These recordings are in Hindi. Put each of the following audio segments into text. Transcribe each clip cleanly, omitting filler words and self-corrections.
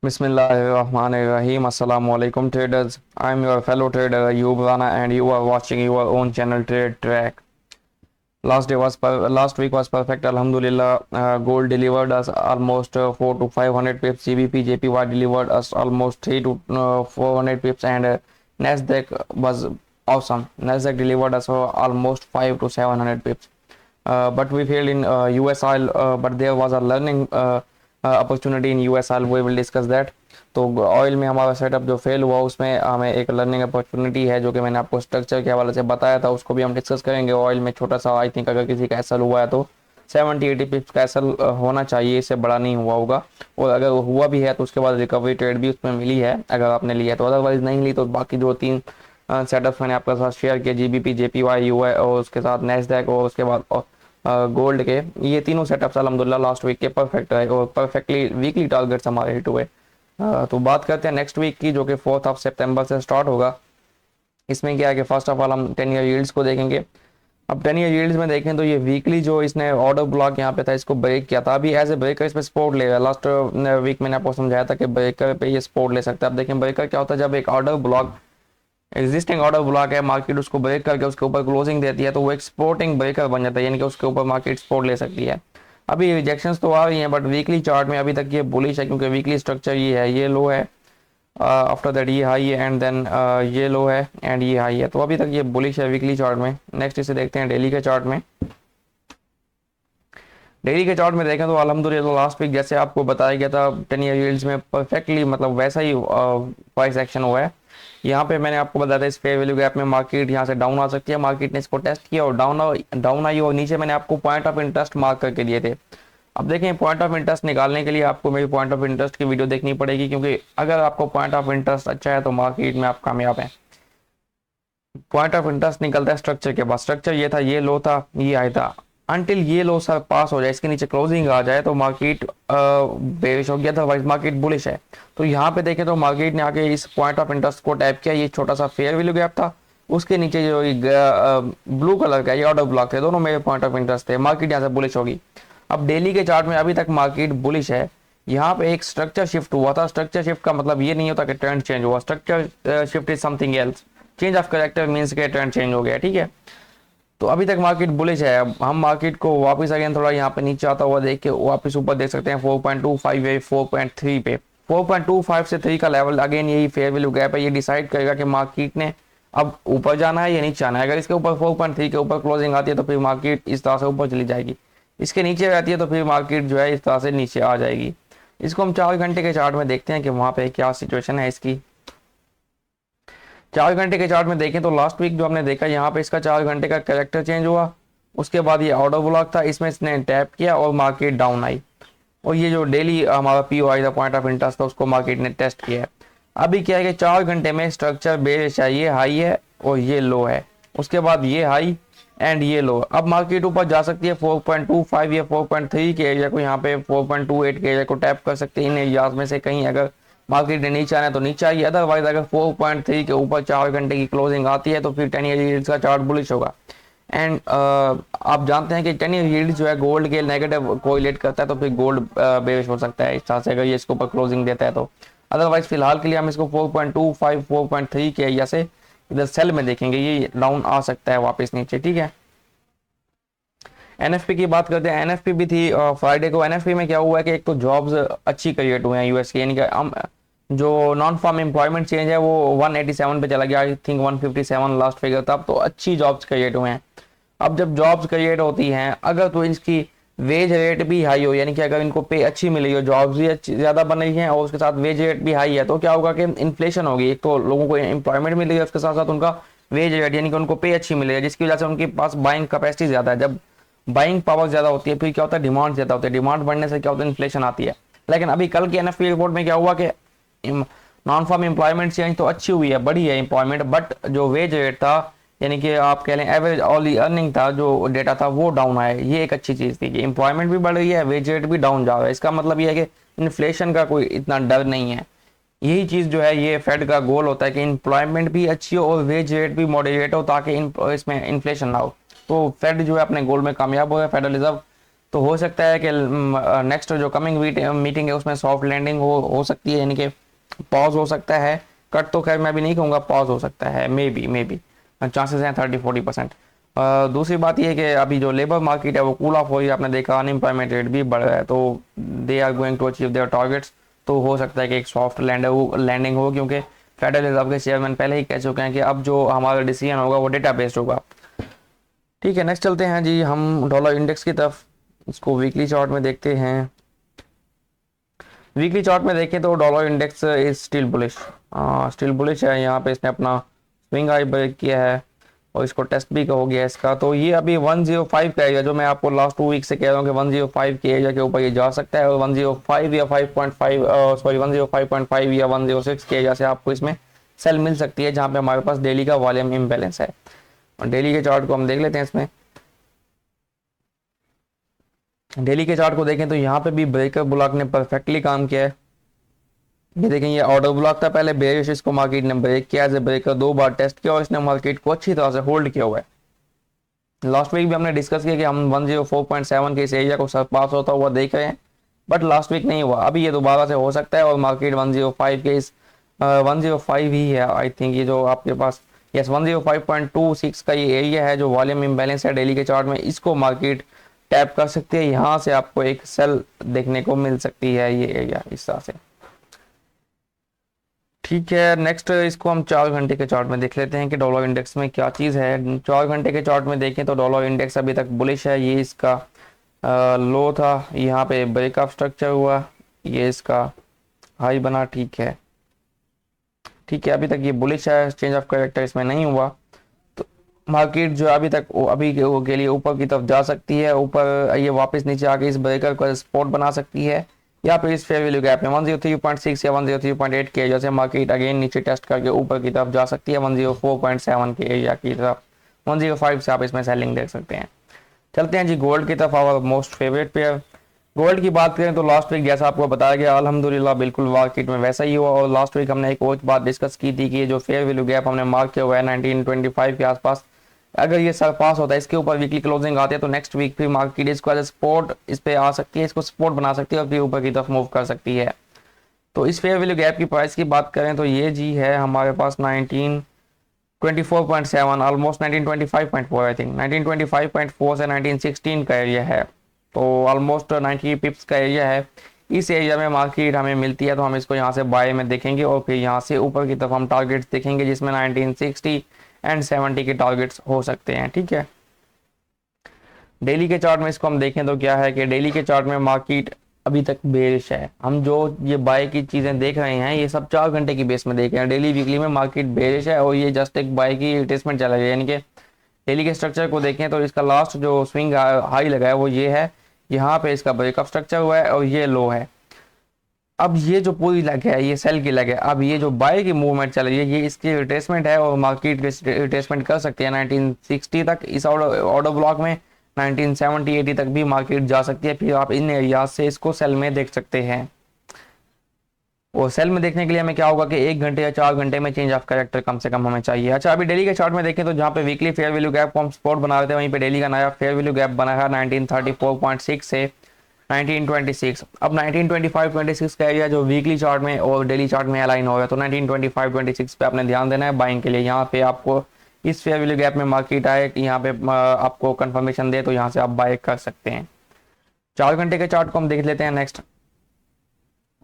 Bismillahirrahmanirrahim. Assalamu alaikum traders. I'm your fellow trader Ayub Rana and you are watching your own channel Trade Track. Last week was perfect. Alhamdulillah. Gold delivered us almost 4 to 500 pips. GBP JPY delivered us almost 3 to 400 pips and Nasdaq was awesome. Nasdaq delivered us almost 5 to 700 pips. But we failed in US oil, but there was a learning opportunity in US oil, we will discuss that. तो ऑयल में हमारा सेटअप जो फेल हुआ उसमें हमें एक लर्निंग अपॉर्चुनिटी है जो कि मैंने आपको स्ट्रक्चर के हवाले से बताया था, उसको भी हम डिस्कस करेंगे। ऑयल में छोटा सा आई थिंक अगर किसी का एसएल हुआ है तो 70-80 पिप्स का एसएल होना चाहिए, इससे बड़ा नहीं हुआ होगा। और अगर हुआ भी है तो उसके बाद रिकवरी ट्रेड भी उसमें मिली है अगर आपने लिया है तो, अदरवाइज नहीं ली तो बाकी जो तीन सेटअप्स मैंने आपके साथ शेयर किया, जीबीपी जेपीवाई यूए और उसके साथ नेस्डैक और उसके बाद गोल्ड के, ये तीनों सेटअप्स अल्हम्दुलिल्लाह लास्ट वीक के परफेक्ट है और परफेक्टली वीकली टारगेट्स हमारे हिट हुए। तो बात करते हैं नेक्स्ट वीक की जो कि 4 सितंबर से स्टार्ट होगा। इसमें क्या है कि फर्स्ट ऑफ ऑल हम 10 ईयर यील्ड्स को देखेंगे। अब 10 ईयर यील्ड्स में देखें तो ये वीकली जो इसने ऑर्डर ब्लॉक यहाँ पे था इसको ब्रेक किया था, अभी एज ए ब्रेकर इस पर सपोर्ट ले रहा है। लास्ट वीक मैंने आपको समझाया था कि ब्रेकर पे ये सपोर्ट ले सकता है। अब देखें ब्रेकर क्या होता है, जब एक order block existing order block है, मार्केट उसको ब्रेक करके उसके ऊपर क्लोजिंग देती है तो वो एक्सपोर्टिंग ब्रेकर बन जाता है, यानी कि उसके ऊपर मार्केट सपोर्ट ले सकती है। अभी रिजेक्शंस तो आ रही हैं बट वीकली चार्ट में अभी तक ये बुलिश है क्योंकि वीकली स्ट्रक्चर ये है, ये लो है, आफ्टर दैट ये हाई है एंड देन ये लो है एंड ये हाई है, तो अभी तक ये बुलिश है वीकली चार्ट में। नेक्स्ट इसे देखते हैं डेली के चार्ट में। डेली के चार्ट में देखें तो अल्हम्दुलिल्लाह लास्ट वीक जैसे आपको बताया गया था 10 ईयर यील्ड्स में परफेक्टली मतलब वैसा ही प्राइस एक्शन हुआ है। यहाँ पे मैंने आपको बताया था इस फेयर वैल्यू गैप में मार्केट यहाँ से डाउन आ सकती है, मार्केट ने इसको टेस्ट किया और डाउन आई और नीचे मैंने आपको पॉइंट ऑफ इंटरेस्ट मार्क करके दिए थे। अब देखें पॉइंट ऑफ इंटरेस्ट निकालने के लिए आपको मेरी पॉइंट ऑफ इंटरेस्ट की वीडियो देखनी पड़ेगी, क्योंकि अगर आपको पॉइंट ऑफ इंटरेस्ट अच्छा है तो मार्केट में आप कामयाब हैं। पॉइंट ऑफ इंटरेस्ट निकलता है स्ट्रक्चर के बाद, स्ट्रक्चर ये था, ये लो था, ये आया था, अनटिल ये लो सर पास हो जाए, इसके नीचे क्लोजिंग आ जाए तो मार्केट बेरिश हो गया था, वाइज मार्केट बुलिश है। तो यहाँ पे देखें तो मार्केट ने आके इस पॉइंट ऑफ इंटरेस्ट को टैप किया, ये छोटा सा फेयर वैल्यू गैप था, उसके नीचे जो ब्लू कलर का ये ऑर्डर ब्लॉक थे, दोनों मेरे पॉइंट ऑफ इंटरेस्ट थे, मार्केट यहाँ से बुलिश होगी। अब डेली के चार्ट में अभी तक मार्केट बुलिश है, यहाँ पे एक स्ट्रक्चर शिफ्ट हुआ था। स्ट्रक्चर शिफ्ट का मतलब ये नहीं होता कि ट्रेंड चेंज हुआ, structure shift is something else, change of character means के ट्रेंड चेंज हो गया, ठीक है। तो अभी तक मार्केट बुलिश है। अब हम मार्केट को वापस अगेन थोड़ा यहाँ पे नीचे आता हुआ देख के वापस ऊपर देख सकते हैं 4.25 है 4.3 पे, 4.25 से 3 का लेवल अगेन यही फेयर वैल्यू गैप है, ये डिसाइड करेगा कि मार्केट ने अब ऊपर जाना है या नीचे जाना है। अगर इसके ऊपर 4.3 के ऊपर क्लोजिंग आती है तो फिर मार्केट इस तरह से ऊपर चली जाएगी, इसके नीचे रहती है तो फिर मार्केट जो है इस तरह से नीचे आ जाएगी। इसको हम 4 घंटे के चार्ट में देखते हैं कि वहाँ पे क्या सिचुएशन है इसकी। 4 घंटे के चार्ट में देखें तो लास्ट वीक जो हमने देखा यहाँ पे इसका 4 घंटे का कैरेक्टर चेंज हुआ, उसके बाद ये ऑर्डर ब्लॉक था, इसमें इसने टैप किया और मार्केट डाउन आई, और ये जो डेली हमारा पीओआई था पॉइंट ऑफ इंटरेस्ट था उसको मार्केट ने टेस्ट किया है। अभी क्या है कि 4 घंटे में स्ट्रक्चर बेरिश है, ये हाई है और ये लो है, उसके बाद ये हाई एंड ये लो। अब मार्केट ऊपर जा सकती है 4.25 या 4.3 के एरिया को, यहाँ पे 4.28 के एरिया को टैप कर सकते हैं इन एरियाज में से कहीं। अगर मार्केट ने नीचे आना है तो नीचे आइए, अदरवाइज अगर 4.3 के ऊपर 4 घंटे की क्लोजिंग आती है तो फिर 10 ईयर यील्ड्स का चार्ट बुलिश होगा। एंड आप जानते हैं कि 10 ईयर यील्ड जो है गोल्ड के नेगेटिव कोरिलेट करता है, तो फिर गोल्ड बेरिश हो सकता है इस तरह से अगर ये इसके ऊपर क्लोजिंग देता है तो। अदरवाइज फिलहाल के लिए हम इसको 4.25 4.3 के एरिया से इधर सेल में देखेंगे, ये डाउन आ सकता है वापस नीचे, ठीक है। एनएफपी की बात करते हैं, एनएफपी भी थी फ्राइडे को। एनएफपी में क्या हुआ है कि एक तो जॉब्स अच्छी क्रिएट हुए हैं यूएस के, यानी कि जो नॉन फार्म एम्प्लॉयमेंट चेंज है वो 187 पे चला गया, आई थिंक 157 लास्ट फिगर था, तो अच्छी जॉब्स क्रिएट हुए हैं। अब जब जॉब्स क्रिएट होती हैं अगर तो इसकी वेज रेट भी हाई हो, यानी कि अगर इनको पे अच्छी मिली हो, जॉब्स भी अच्छी ज़्यादा बन रही हैं और उसके साथ वेज रेट भी हाई है, तो क्या होगा कि इन्फ्लेशन होगी, एक तो लोगों को एम्प्लॉयमेंट मिलेगी उसके साथ साथ उनका वेज रेट यानी कि उनको पे अच्छी मिलेगी, जिसकी वजह से उनके पास बाइंग कैपेसिटी ज़्यादा है। जब बाइंग पावर ज़्यादा होती है फिर क्या होता है, डिमांड ज़्यादा होती है, डिमांड बढ़ने से क्या होता है, इन्फ्लेशन आती है। लेकिन अभी कल की एनएफपी रिपोर्ट में क्या हुआ कि नॉन फार्म एम्प्लॉयमेंट चेंज तो अच्छी हुई है, बढ़ी है एम्प्लॉयमेंट, बट जो वेज रेट था यानी कि आप कह लें एवरेज ऑल अर्निंग था जो डेटा था वो डाउन आया। ये एक अच्छी चीज़ थी कि एम्प्लॉयमेंट भी बढ़ रही है, वेज रेट भी डाउन जा रहा है, इसका मतलब ये है कि इन्फ्लेशन का कोई इतना डर नहीं है। यही चीज़ जो है ये फेड का गोल होता है कि एम्प्लॉयमेंट भी अच्छी हो और वेज रेट भी मॉडरेट हो ताकि इसमें इन्फ्लेशन ना हो। तो फेड जो है अपने गोल में कामयाब हो गया, फेडरल रिजर्व तो हो सकता है कि नेक्स्ट जो कमिंग मीटिंग है उसमें सॉफ्ट लैंडिंग हो सकती है, यानी कि पॉज हो सकता है। कट तो खैर मैं भी नहीं कहूँगा, पॉज हो सकता है, मे बी चांसेस हैं 30-40%। दूसरी बात यह है कि अभी जो लेबर मार्केट है वो कूल ऑफ हो रही है, आपने देखा अनएम्प्लॉयमेंट रेट भी बढ़ रहा है, तो they are going to achieve their targets. तो हो सकता है कि एक सॉफ्ट लैंडिंग हो, क्योंकि फेडरल रिजर्व के चेयरमैन पहले ही कह चुके हैं कि अब जो हमारा डिसीजन होगा वो डेटा बेस्ड होगा। ठीक है, नेक्स्ट चलते हैं जी हम डॉलर इंडेक्स की तरफ। इसको वीकली चार्ट में देखते हैं। वीकली चार्ट में देखें तो dollar index is still bullish है। यहाँ पे इसने अपना स्विंग हाई ब्रेक किया है और इसको टेस्ट भी हो गया इसका। तो ये अभी 105 का एरिया, जो मैं आपको लास्ट 2 वीक से कह रहा हूँ कि 105 के एरिया के ऊपर ये जा सकता है, और 105 या 5.5 सॉरी 105.5 या 106 के एरिया से आपको इसमें सेल मिल सकती है, जहाँ पे हमारे पास डेली का वॉल्यूम इम्बैलेंस है। और डेली के चार्ट को हम देख लेते हैं। इसमें डेली के चार्ट को देखें तो यहाँ पे भी ब्रेकर ब्लॉक ने परफेक्टली काम किया है। ये देखें, ये ऑर्डर ब्लॉक था पहले बेरिश, इसको मार्केट ने ब्रेक किया, एज ए ब्रेकर 2 बार टेस्ट किया और इसने मार्केट को अच्छी तरह से होल्ड किया हुआ है। लास्ट वीक भी हमने डिस्कस किया कि हम 104.7 के इस एरिया को सरपास होता हुआ देख रहे हैं, बट लास्ट वीक नहीं हुआ। अभी ये दोबारा से हो सकता है और मार्केट 105 के इस 105 ही है आई थिंक, ये जो आपके पास यस 105.26 का ये एरिया है जो वॉल्यूम इम्बैलेंस है डेली के चार्ट में, इसको मार्केट टैप कर सकती है। यहाँ से आपको एक सेल देखने को मिल सकती है, ये एरिया इस तरह से। ठीक है, नेक्स्ट इसको हम 4 घंटे के चार्ट में देख लेते हैं कि डॉलर इंडेक्स में क्या चीज़ है। 4 घंटे के चार्ट में देखें तो डॉलर इंडेक्स अभी तक बुलिश है। ये इसका लो था, यहाँ पे ब्रेकअप स्ट्रक्चर हुआ, ये इसका हाई बना। ठीक है, अभी तक ये बुलिश है, चेंज ऑफ कैरेक्टर इसमें नहीं हुआ। तो मार्केट जो अभी तक अभी के लिए ऊपर की तरफ जा सकती है, ऊपर ये वापस नीचे आके इस ब्रेकर को सपोर्ट बना सकती है, या फिर इस फेयर वैल्यू गैप में 103.6 या 103.8 के एरिया से मार्केट अगेन नीचे टेस्ट करके ऊपर की तरफ जा सकती है 104.7 के एरिया की तरफ। 105 से आप इसमें सेलिंग देख सकते हैं। चलते हैं जी गोल्ड की तरफ, our most favourite pair. Gold की बात करें तो लास्ट वीक जैसा आपको बताया गया अल्हम्दुलिल्लाह बिल्कुल मार्केट में वैसा ही हुआ। और लास्ट वीक हमने एक और बात डिस्कस की थी कि जो फेयर वैल्यू गैप हमने मार्क किया हुआ है 1925 के आसपास, अगर ये सरपास होता है, इसके ऊपर वीकली क्लोजिंग आती है, तो नेक्स्ट वीक फिर मार्केट इसको एज सपोर्ट इस पे आ सकती है, इसको सपोर्ट बना सकती है और फिर ऊपर की तरफ मूव कर सकती है। तो इस फेयर वैल्यू गैप की प्राइस की बात करें तो ये जी है हमारे पास 1924.7, ऑलमोस्ट 1925.4 आई थिंक, 1925.4 से 1916 का एरिया है, तो ऑलमोस्ट 90 पिप्स का एरिया है। इस एरिया में मार्केट हमें मिलती है तो हम इसको यहाँ से बाय में देखेंगे और फिर यहाँ से ऊपर की तरफ हम टारगेट्स देखेंगे जिसमें 1960 एंड 70 के टारगेट्स हो सकते हैं। ठीक है, डेली के चार्ट में इसको हम देखें तो क्या है कि डेली के चार्ट में मार्केट अभी तक बेरिश है। हम जो ये बाय की चीज़ें देख रहे हैं ये सब 4 घंटे की बेस में देख रहे हैं। डेली वीकली में मार्केट बेरिश है और ये जस्ट एक बाय की रिट्रेसमेंट चला गया, यानी कि डेली के स्ट्रक्चर को देखें तो इसका लास्ट जो स्विंग हाई लगा है वो ये है, यहाँ पे इसका ब्रेकअप स्ट्रक्चर हुआ है और ये लो है। अब ये जो पूरी लेग है ये सेल की लेग है। अब ये जो बाय की मूवमेंट चल रही है ये इसकी रिट्रेसमेंट है और मार्केट रिट्रेसमेंट कर सकती है 1960 तक इस ऑर्डर ब्लॉक में, 1970-80 तक भी मार्केट जा सकती है। फिर आप इन एरियाज से इसको सेल में देख सकते हैं। और सेल में देखने के लिए हमें क्या होगा कि 1 घंटे या 4 घंटे में चेंज ऑफ कैरेक्टर कम से कम हमें चाहिए। अच्छा, अभी डेली के चार्ट में देखें तो जहाँ पे वीकली फेयर वैल्यू गैप को हम सपोर्ट बना रहे थे, वहीं पे डेली का नया फेयर वैल्यू गैप बना है 1934.6 से 1926। अब 1925-26 का एरिया जो वीकली चार्ट में और डेली चार्ट में अलाइन हो गया, तो 1925-26 पे आपने ध्यान देना है बाइंग के लिए। यहाँ पे आपको इस फेयर वैल्यू गैप में मार्केट आए, यहाँ पे आपको कंफर्मेशन दे तो यहाँ से आप बाय कर सकते हैं। 4 घंटे के चार्ट को हम देख लेते हैं। नेक्स्ट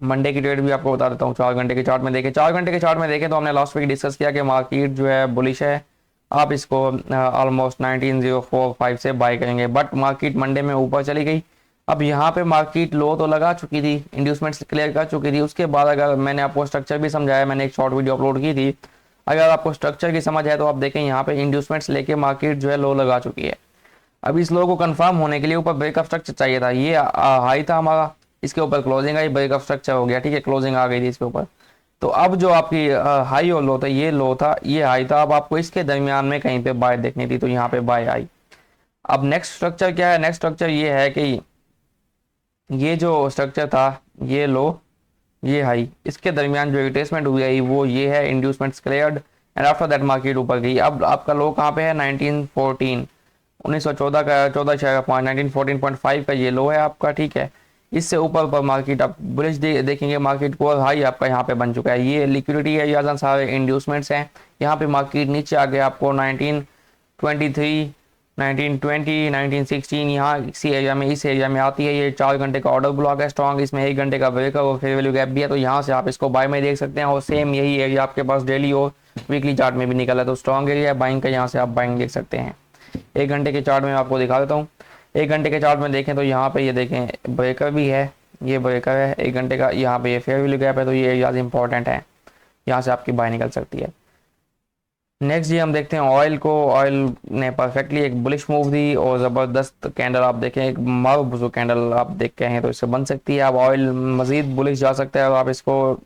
मंडे की डेट भी आपको बता देता हूँ। 4 घंटे के चार्ट में देखें, 4 घंटे के चार्ट में देखें तो हमने लास्ट वीक डिस्कस किया कि मार्केट जो है बुलिश है, आप इसको ऑलमोस्ट 19,045 से बाय करेंगे, बट मार्केट मंडे में ऊपर चली गई। अब यहाँ पे मार्केट लो तो लगा चुकी थी, इंड्यूसमेंट्स क्लियर कर चुकी थी। उसके बाद अगर मैंने आपको स्ट्रक्चर भी समझाया, मैंने एक शॉर्ट वीडियो अपलोड की थी, अगर आपको स्ट्रक्चर की समझ है तो आप देखें यहाँ पे इंड्यूसमेंट्स लेके मार्केट जो है लो लगा चुकी है। अब इस लो को कंफर्म होने के लिए ऊपर ब्रेकअप स्ट्रक्चर चाहिए था, ये हाई था हमारा, इसके ऊपर क्लोजिंग आई, ब्रेकअप स्ट्रक्चर हो गया। ठीक है, क्लोजिंग आ गई थी इसके ऊपर। तो अब जो आपकी हाई और लो था, ये लो था ये हाई था, अब आपको इसके दरमियान में कहीं पे बाय देखनी थी, तो यहाँ पे बाय आई। अब नेक्स्ट स्ट्रक्चर क्या है? नेक्स्ट स्ट्रक्चर ये है कि ये जो स्ट्रक्चर था ये लो ये हाई, इसके दरमियान जो रिट्रेसमेंट हुई है वो ये है, inducements cleared and after that market ऊपर गई। अब आपका लो कहाँ पे है? 1914 1914 का 1914.5 का ये लो है आपका, ठीक है। इससे ऊपर पर मार्केट आप बुलिश देखेंगे मार्केट को, और हाई आपका यहाँ पे बन चुका है। ये लिक्विडिटी है, या सारे इंड्यूसमेंट्स हैं। यहाँ पे मार्केट नीचे आ गया आपको 1923, 1920, 1916 यहाँ इसी एरिया में, इस एरिया में आती है। ये 4 घंटे का ऑर्डर ब्लॉक है स्ट्रॉन्ग, इसमें 1 घंटे का ब्रेकअप और फेयर वैल्यू गैप भी है, तो यहाँ से आप इसको बाय में देख सकते हैं। और सेम यही एरिया आपके पास डेली और वीकली चार्ट में भी निकला है, तो स्ट्रॉन्ग एरिया है बाइंग का, यहाँ से आप बाइंग देख सकते हैं। 1 घंटे के चार्ट में आपको दिखा देता हूँ। 1 घंटे के चार्ट में देखें तो यहाँ पे ये देखें ब्रेकर भी है, ये ब्रेकर है 1 घंटे का, यहाँ पे ये फेयर वैल्यू गैप है, तो ये एरियाज इंपॉर्टेंट है, यहाँ से आपकी बाय निकल सकती है। नेक्स्ट ये हम देखते हैं ऑयल को। ऑयल ने परफेक्टली एक बुलिश मूव दी और ज़बरदस्त कैंडल आप देखें, एक मारूफ कैंडल आप देख के हैं तो इससे बन सकती है। अब ऑयल मजीद बुलिश जा सकता है, और आप इसको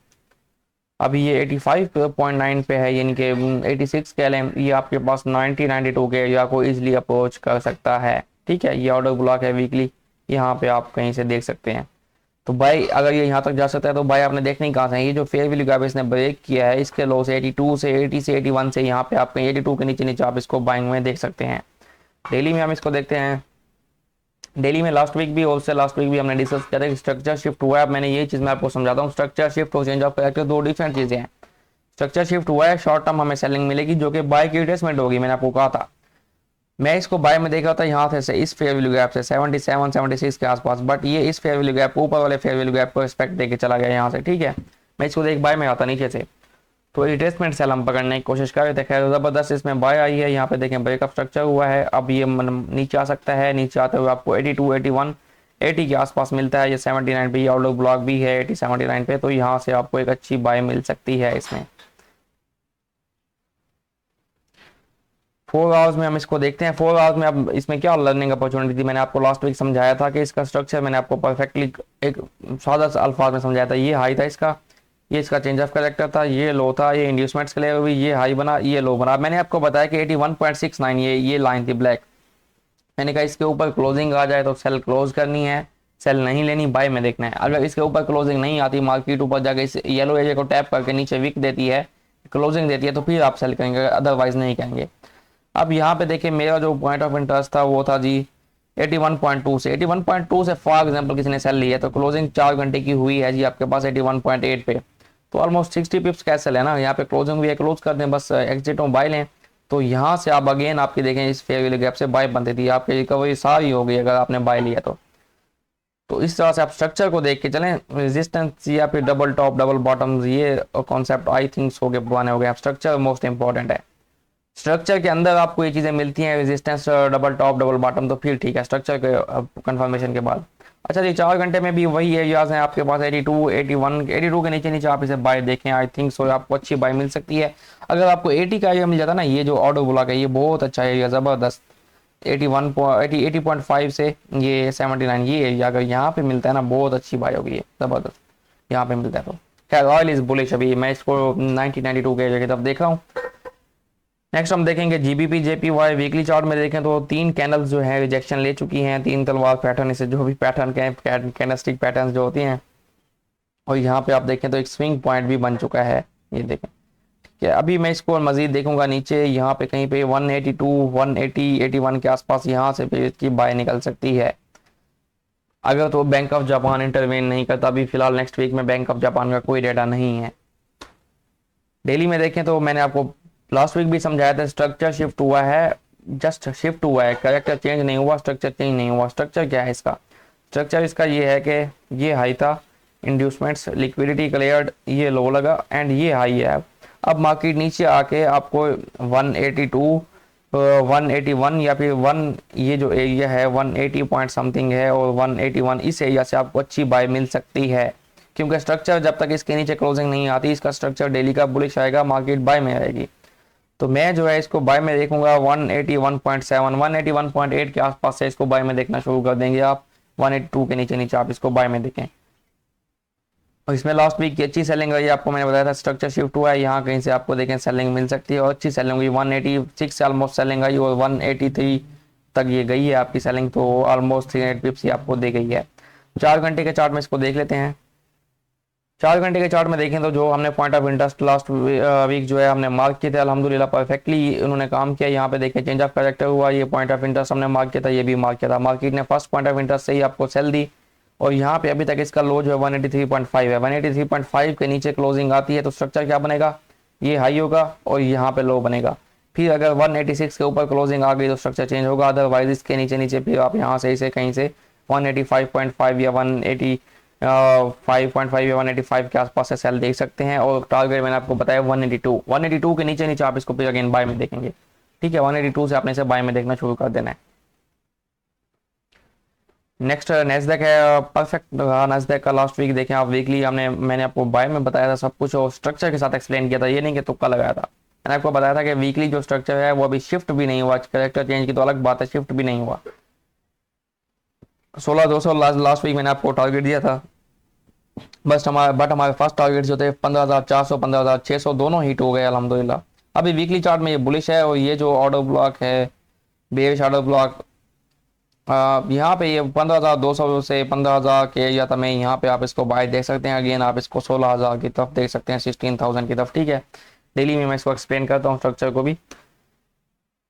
अभी ये 85.9 पे है, यानी कि 86 कह लें, ये आपके पास 92 के एरिया को इजीली अप्रोच कर सकता है, ठीक है। ये ऑर्डर ब्लॉक है वीकली, यहाँ पे आप कहीं से देख सकते हैं। तो भाई अगर ये यहाँ तक जा सकता है तो भाई आपने देखना ही कहाँ से, ये जो फेयर वैल्यू गैप इसने ब्रेक किया है, इसके लो से 82 से 80 से 81 से यहाँ पे आप कहीं 82 के नीचे नीचे आप इसको बाइंग में देख सकते हैं। डेली में हम इसको देखते हैं। डेली में लास्ट वीक भी और उससे लास्ट वीक भी हमने डिस्कस किया था कि स्ट्रक्चर शिफ्ट हुआ है। अब मैंने ये चीज़ मैं आपको समझाता हूँ, स्ट्रक्चर शिफ्ट और चेंज ऑफ कैरेक्टर दो डिफरेंट चीज़ें हैं। स्ट्रक्चर शिफ्ट हुआ है, शॉर्ट टर्म हमें सेलिंग मिलेगी जो कि बाय की रिट्रेसमेंट होगी, मैंने आपको कहा था। मैं इसको बाय में देख रहा था यहाँ से इस फेयर वैल्यू गैप से 77 76 के आसपास, बट ये इस फेयर वैल्यू गैप ऊपर वाले फेयर वैल्यू गैप को रिस्पेक्ट देके चला गया यहाँ से, ठीक है। मैं इसको देख बाय में आता नीचे से, तो रिट्रेसमेंट सेल हम पकड़ने की कोशिश कर रहे थे। खैर ज़बरदस्त इसमें बाय आई है, यहाँ पे देखें ब्रेकअप स्ट्रक्चर हुआ है। अब ये नीचे आ सकता है, नीचे आते हुए आपको 82 81 80 के आसपास मिलता है। ये 79 पे आउटलुक ब्लॉक भी है 80 79 पे, तो यहाँ से आपको एक अच्छी बाय मिल सकती है इसमें। 4 आवर्स में हम इसको देखते हैं। 4 आवर्स में अब इसमें क्या लर्निंग अपॉर्चुनिटी थी, मैंने आपको लास्ट वीक समझाया था कि इसका स्ट्रक्चर मैंने आपको परफेक्टली एक सादा सा अल्फाज में समझाया था। ये हाई था इसका, ये इसका चेंज ऑफ कैरेक्टर था, ये लो था, ये इंड्यूसमेंट्स के लिए हुई, ये हाई बना, ये लो बना। मैंने आपको बताया कि 81.69 ये लाइन थी ब्लैक। मैंने कहा इसके ऊपर क्लोजिंग आ जाए तो सेल क्लोज करनी है, सेल नहीं लेनी, बाय में देखना है। अगर इसके ऊपर क्लोजिंग नहीं आती, मार्केट ऊपर जाके इस येलो एरिया को टैप करके नीचे विक देती है, क्लोजिंग देती है, तो फिर आप सेल करेंगे, अदरवाइज नहीं करेंगे। अब यहाँ पे देखिए मेरा जो पॉइंट ऑफ इंटरेस्ट था वो था जी 81.2 से 81.2 से फॉर एग्जांपल किसी ने सेल लिया तो क्लोजिंग 4 घंटे की हुई है जी आपके पास 81.8 पे, तो ऑलमोस्ट 60 पिप्स का सेल है ना। यहाँ पे क्लोजिंग भी है, क्लोज कर दें बस, एग्जिट में बाय लें, तो यहाँ से आप अगेन आपकी देखें इस फेयर वैल्यू गैप से बाय बनती थी, आपकी रिकवरी सारी हो गई अगर आपने बाय लिया तो इस तरह से आप स्ट्रक्चर को देख के चलें। रेजिस्टेंस या फिर डबल टॉप डबल बॉटम ये कॉन्सेप्ट आई थिंक्स हो गए पुराने हो गए। आप स्ट्रक्चर मोस्ट इंपॉर्टेंट है, स्ट्रक्चर के अंदर आपको ये चीज़ें मिलती हैं, resistance double top double bottom, तो फिर ठीक है स्ट्रक्चर के कंफर्मेशन के बाद। अच्छा जी 4 घंटे में भी वही एरियाज हैं आपके पास 82 81 82 के नीचे नीचे आप इसे बाय देखें, आई थिंक सो आपको अच्छी बाय मिल सकती है। अगर आपको 80 का एरिया मिल जाता ना, ये जो ऑर्डर ब्लॉक है ये बहुत अच्छा एरिया, ज़बरदस्त 80.5 से ये 79 ये एरिया अगर यहाँ पे मिलता है ना, बहुत अच्छी बाय होगी, ज़बरदस्त यहाँ पे मिलता है। तो खैर ऑयल इज बुलिश, अभी मैं इसको 1992 के एरिया की तरफ देख रहा हूँ। नेक्स्ट हम देखेंगे जीबीपी जेपीवाई वीकली चार्ट में देखें तो 3 कैंडल्स जो है रिजेक्शन ले चुकी हैं, 3 तलवार पैटर्न, इसे जो भी पैटर्न के कैंडलस्टिक पैटर्न्स जो होती हैं, और यहाँ पे आप देखें तो एक स्विंग पॉइंट भी बन चुका है, ये देखें ठीक है। अभी मैं इसको मजीद देखूंगा नीचे, यहाँ पे कहीं पे 182 180 81 के आसपास यहाँ से भी इसकी बाय निकल सकती है, अगर तो बैंक ऑफ जापान इंटरवेन नहीं करता। अभी फिलहाल नेक्स्ट वीक में बैंक ऑफ जापान का कोई डेटा नहीं है। डेली में देखें तो मैंने आपको लास्ट वीक भी समझाया था, स्ट्रक्चर शिफ्ट हुआ है, जस्ट शिफ्ट हुआ है, कैरेक्टर चेंज नहीं हुआ, स्ट्रक्चर चेंज नहीं हुआ। स्ट्रक्चर क्या है इसका, स्ट्रक्चर इसका ये है कि ये हाई था, इंड्यूसमेंट्स लिक्विडिटी क्लियर्ड, ये लो लगा एंड ये हाई है। अब मार्केट नीचे आके आपको 182 181 या फिर 1 ये जो एरिया है 180 पॉइंट समथिंग है और 181, इस एरिया से आपको अच्छी बाय मिल सकती है, क्योंकि स्ट्रक्चर जब तक इसके नीचे क्लोजिंग नहीं आती, इसका स्ट्रक्चर डेली का बुलिश आएगा, मार्केट बाय में आएगी। तो मैं जो है इसको बाय में देखूंगा 181.7 181.8 के आसपास से इसको बाय में देखना शुरू कर देंगे आप। 182 के नीचे नीचे आप इसको बाय में देखें। और इसमें लास्ट वीक की अच्छी सेलिंग रही, आपको मैंने बताया था स्ट्रक्चर शिफ्ट हुआ है, यहाँ कहीं से आपको देखें सेलिंग मिल सकती है और अच्छी सेलिंग हुई। 186 से ऑलमोस्ट सेलिंग आई और 183 तक ये गई है आपकी सेलिंग, तो ऑलमोस्ट 300 पिप्स ही आपको दे गई है। 4 घंटे के चार्ट में इसको देख लेते हैं। 4 घंटे के चार्ट में देखें तो जो हमने point of interest last week जो है हमने मार्क किए थे, अल्हम्दुलिल्लाह परफेक्टली उन्होंने काम किया। यहाँ पे देखें चेंज ऑफ कैरेक्टर हुआ, ये पॉइंट ऑफ इंटरेस्ट हमने मार्क किया था, ये भी मार्क किया था। मार्केट ने फर्स्ट पॉइंट ऑफ इंटरेस्ट से ही आपको सेल दी और यहाँ पे अभी तक इसका लो जो है 183.5 है। 183.5 के नीचे क्लोजिंग आती है तो स्ट्रक्चर क्या बनेगा, ये हाई होगा और यहाँ पे लो बनेगा। फिर अगर 186 के ऊपर क्लोजिंग आ गई तो स्ट्रक्चर चेंज होगा, अदरवाइज इसके नीचे नीचे फिर आप यहाँ से इसे कहीं से 185.5 या 185 या 185 के आसपास से सेल देख सकते हैं। और टारगेट मैंने आपको बताया 182 के नीचे नीचे आप इसको फिर अगेन बाय में देखेंगे। ठीक है, 182 से आपने इसे बाय में देखना शुरू कर देना है। नेक्स्ट नेस्डैक है, परफेक्ट रहा नेस्डैक का लास्ट वीक। देखें आप वीकली मैंने आपको बाय में बताया था सब कुछ और स्ट्रक्चर के साथ एक्सप्लेन किया था, ये नहीं कि तुक्का लगाया था। मैंने आपको बताया था कि वीकली जो स्ट्रक्चर है वो अभी शिफ्ट भी नहीं हुआ, कैरेक्टर चेंज की तो अलग बात है, शिफ्ट भी नहीं हुआ। 16,200 लास्ट वीक मैंने आपको टारगेट दिया था, हमारे फर्स्ट टारगेट जो थे 15,400 15,600 दोनों हिट हो गए अल्हम्दुलिल्लाह। अभी वीकली चार्ट में ये बुलिश है और ये जो ऑर्डर ब्लॉक है, बेयरिश ऑर्डर ब्लॉक, यहाँ पे ये 15,200 से 15,000 के एरिया था, मैं यहाँ पे आप इसको बाय देख सकते हैं। अगेन आप इसको 16,000 की तरफ देख सकते हैं, 16,000 की तरफ। ठीक है, डेली में मैं इसको एक्सप्लेन करता हूँ स्ट्रक्चर को भी।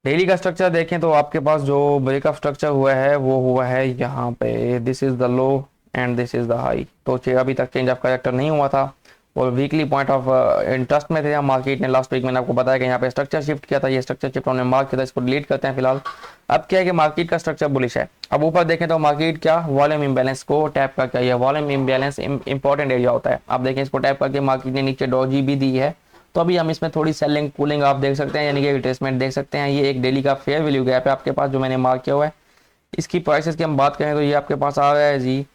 डेली का स्ट्रक्चर देखें तो आपके पास जो ब्रेकअप स्ट्रक्चर हुआ है वो हुआ है यहाँ पे, this is the low and this is the high. तो अभी तक चेंज ऑफ कैरेक्टर नहीं हुआ था और वीकली पॉइंट ऑफ इंटरेस्ट में थे मार्केट ने। लास्ट वीक मैंने आपको बताया कि यहाँ पे स्ट्रक्चर शिफ्ट किया था, ये स्ट्रक्चर शिफ्ट हमने मार्क किया था, इसको डिलीट करते हैं फिलहाल। अब क्या है कि मार्केट का स्ट्रक्चर बुलिश है। अब ऊपर देखें तो मार्केट क्या वॉल्यूम इम्बैलेंस को टैप करके, ये वॉल्यूम इम्बैलेंस इंपॉर्टेंट एरिया होता है। आप देखें इसको टैप करके मार्केट ने नीचे डॉजी भी दी है, तो अभी हम इसमें थोड़ी सेलिंग कूलिंग आप देख सकते हैं, यानी कि रिट्रेसमेंट देख सकते हैं। ये एक डेली का फेयर वैल्यू गैप है आपके पास जो मैंने मार्क किया हुआ है। इसकी प्राइसेस की हम बात करें तो ये आपके पास आ रहा है जी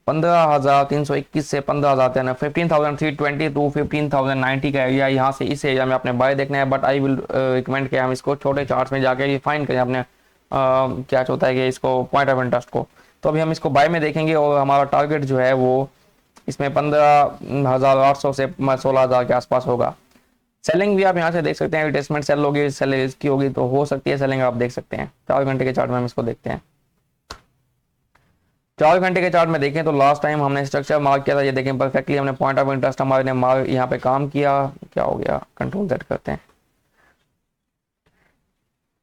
15,321 से 15,000 15,320 टू 15,090 का एरिया। यहाँ से इस एरिया में आपने बाय देखना है, बट आई विल रिकमेंड कि हम इसको छोटे चार्ट्स में जाकर रिफाइन करें अपने क्या होता है कि इसको पॉइंट ऑफ इंटरेस्ट को। तो अभी हम इसको बाय में देखेंगे और हमारा टारगेट जो है वो इसमें 15,800 से 16,000 के आसपास होगा। सेलिंग भी आप यहाँ से देख सकते हैं, रिट्रेसमेंट सेल होगी, सेल इसकी होगी तो हो सकती है सेलिंग, आप देख सकते हैं। 4 घंटे के चार्ट में हम इसको देखते हैं। 4 घंटे के चार्ट में देखें तो लास्ट टाइम हमने स्ट्रक्चर मार्क किया था, ये देखें परफेक्टली हमने पॉइंट ऑफ इंटरेस्ट हमारे ने मार्क यहाँ पे काम किया। क्या हो गया, कंट्रोल सेट करते हैं।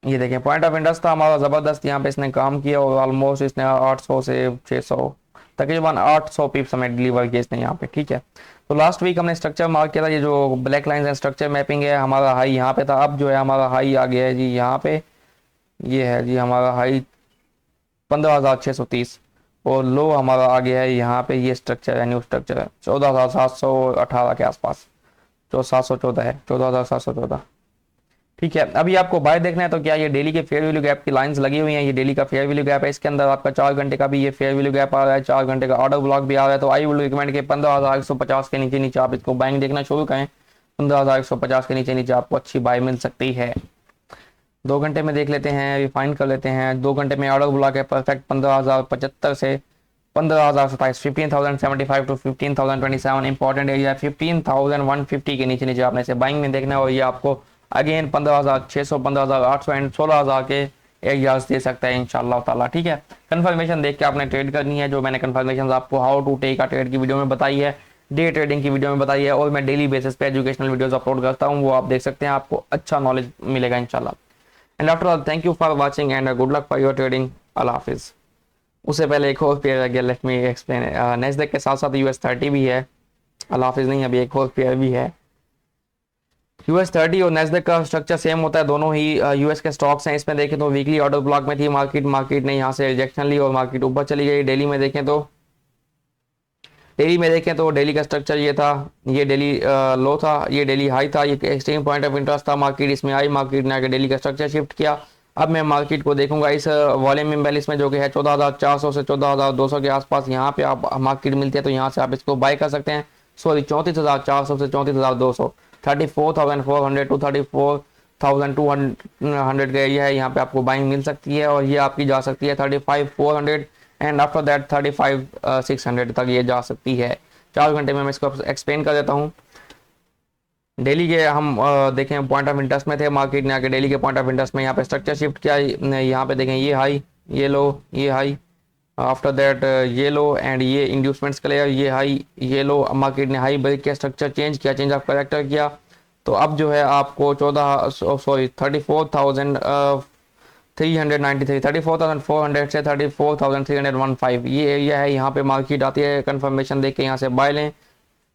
ये देखें पॉइंट ऑफ इंटरेस्ट था हमारा ज़बरदस्त, यहाँ पे इसने काम किया और ऑलमोस्ट इसने 800 से 600 तकरीबन 800 पिप्स हमें डिलीवर किया इसने यहाँ पे। ठीक है, तो लास्ट वीक हमने स्ट्रक्चर मार्क किया था, ये जो ब्लैक लाइन्स है स्ट्रक्चर मैपिंग है, हमारा हाई यहाँ पे था। अब जो है हमारा हाई आ गया है जी यहाँ पे, ये है जी हमारा हाई 15,630 और लो हमारा आ गया है यहाँ पे, ये स्ट्रक्चर है न्यू स्ट्रक्चर है 14,718 के आसपास, जो 714 है 14,714। ठीक है, अभी आपको बाय देखना है तो क्या ये डेली के फेयर वैल्यू गैप की लाइंस लगी हुई हैं, ये डेली का फेयर वैल्यू गैप है। इसके अंदर आपका 4 घंटे का भी ये फेयर वैल्यू गैप आ रहा है, 4 घंटे का ऑर्डर ब्लॉक भी आ रहा है। तो आई वुड रिकमेंड कि 15,150 के नीचे नीचे आप इसको बाइंग देखना शुरू करें। 15,150 के नीचे नीचे आपको अच्छी बाय मिल सकती है। 2 घंटे में देख लेते हैं, रिफाइन कर लेते हैं। 2 घंटे में ऑर्डर ब्लॉक है परफेक्ट 15,075 से 15,027, 15,075 टू 15,027 इंपॉर्टेंट एरिया। 15,150 के नीचे नीचे आपने इसे बाइंग में देखना है और ये आपको अगेन 15,600 15,800 एंड 16,000 के एरियाज दे सकता है इंशाल्लाह ताला। ठीक है, कंफर्मेशन देख के आपने ट्रेड करनी है, जो मैंने कंफर्मेशन आपको how to take a trade की वीडियो में बताई है, डे ट्रेडिंग की वीडियो में बताई है और मैं डेली बेसिस पे एजुकेशनल वीडियोस अपलोड करता हूँ, वो आप देख सकते हैं, आपको अच्छा नॉलेज मिलेगा इंशाल्लाह। And after all thank you for watching and good luck for your trading. अल्लाह हाफिज़। उससे पहले एक और पेयर है, लेट मी एक्सप्लेन। नेस्डैक के साथ साथ US30 भी है, अल्लाह हाफिज़ नहीं, अभी एक और पेयर भी है। US30 और नेस्डैक का स्ट्रक्चर सेम होता है, दोनों ही यूएस के स्टॉक्स हैं। इसमें देखें तो वीकली ऑर्डर ब्लॉक में थी मार्केट ने यहाँ से रिजेक्शन ली और मार्केट ऊपर चली गई। डेली में देखें तो डेली का स्ट्रक्चर ये था, ये डेली लो था, ये डेली हाई था, ये एक्सट्रीम पॉइंट ऑफ इंटरेस्ट था। मार्केट इसमें आई, मार्केट ने आके डेली का स्ट्रक्चर शिफ्ट किया। अब मैं मार्केट को देखूंगा इस वॉल्यूम इम्बैलेंस में जो कि है 14,400 से 14,200 के आसपास, यहाँ पे आप मार्केट मिलती है तो यहाँ से आप इसको बाय कर सकते हैं। सॉरी 34,400 से 34,200, 34,400 टू 34,200 का एरिया है, यहाँ पे आपको बाइंग मिल सकती है और ये आपकी जा सकती है 35,400 एंड आफ्टर दैट 35,600 तक ये जा सकती है। 4 घंटे में मैं इसको एक्सप्लेन कर देता हूँ। डेली के हम देखें पॉइंट ऑफ इंटरेस्ट में थे, मार्केट ने आके डेली के पॉइंट ऑफ इंटरेस्ट में यहाँ पे स्ट्रक्चर शिफ्ट किया। यहाँ पे देखें ये हाई, ये लो, ये high, after that yellow and ये इंड्यूसमेंट्स क्लियर, ये हाई येलो मार्केट ने हाई ब्रेक किया, स्ट्रक्चर चेंज किया, चेंज ऑफ करेक्टर किया। तो अब जो है आपको 34,400 से 34,315 ये एरिया है, यहाँ पे मार्केट आती है, कंफर्मेशन देख के यहाँ से बाय लें।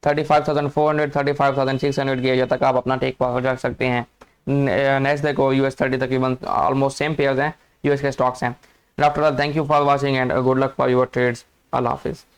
35,400 35,600 के एरिया तक आप अपना टेक प्रॉफिट रख सकते हैं। नेस्डैक और US 30 तकरीबन ऑलमोस्ट सेम पेयर्स हैं, यूएस के स्टॉक्स हैं। After all thank you for watching and good luck for your trades. अल्लाह हाफिज़।